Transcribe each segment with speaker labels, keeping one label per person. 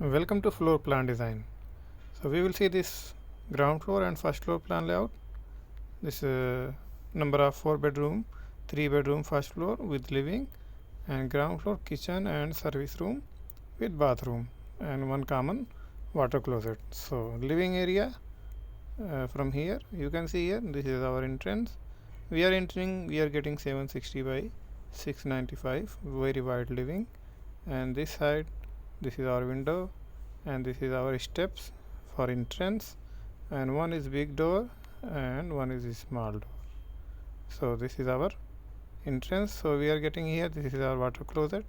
Speaker 1: Welcome to floor plan design. So we will see this ground floor and first floor plan layout. This number of 4 bedroom, 3 bedroom first floor with living, and ground floor kitchen and service room with bathroom and one common water closet. So living area, from here you can see here, this is our entrance. We are entering, we are getting 760 by 695, very wide living, and this side, this is our window, and this is our steps for entrance, and one is big door and one is a small door. So this is our entrance. So we are getting here, this is our water closet,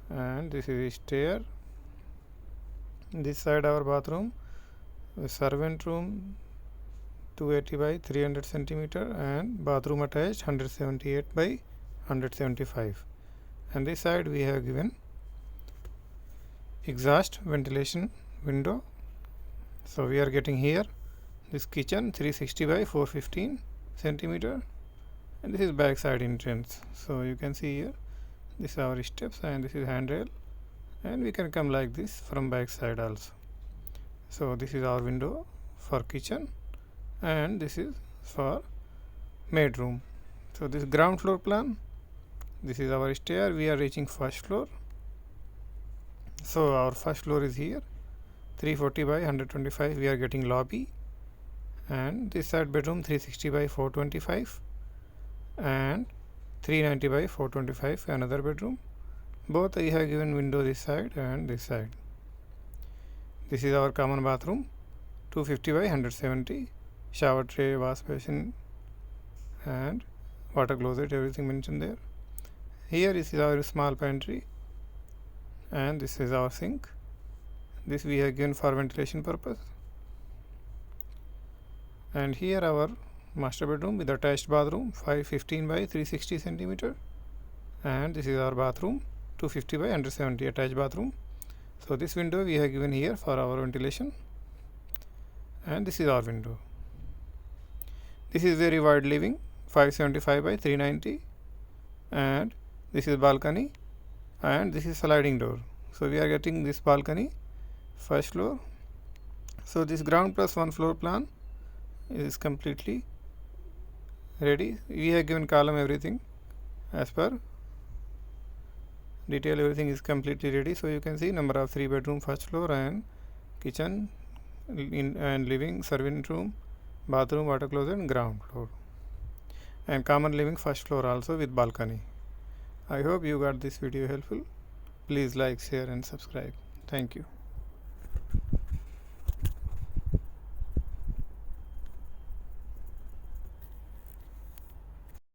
Speaker 1: and this is a stair. This side our bathroom, servant room 280 by 300 centimeter, and bathroom attached 178 by 175. And this side we have given exhaust ventilation window. So we are getting here this kitchen 360 by 415 centimeter, and this is back side entrance. So you can see here, this is our steps and this is handrail, and we can come like this from back side also. So this is our window for kitchen, and this is for maid room. So this ground floor plan, this is our stair. We are reaching first floor. So our first floor is here, 340 by 125. We are getting lobby, and this side bedroom 360 by 425, and 390 by 425 another bedroom. Both I have given window this side and this side. This is our common bathroom, 250 by 170, shower tray, wash basin, and water closet, everything mentioned there. Here is our small pantry, and this is our sink. This we have given for ventilation purpose. And here our master bedroom with attached bathroom, 515 by 360 centimeter, and this is our bathroom, 250 by 170 attached bathroom. So this window we have given here for our ventilation, and this is our window. This is very wide living, 575 by 390, and this is balcony, and this is sliding door. So we are getting this balcony first floor. So this ground plus one floor plan is completely ready. We have given column everything as per detail, everything is completely ready. So you can see number of 3 bedroom first floor, and kitchen and living, servant room, bathroom, water closet, and ground floor, and common living first floor also with balcony. I hope you got this video helpful. Please like, share, and subscribe. Thank you.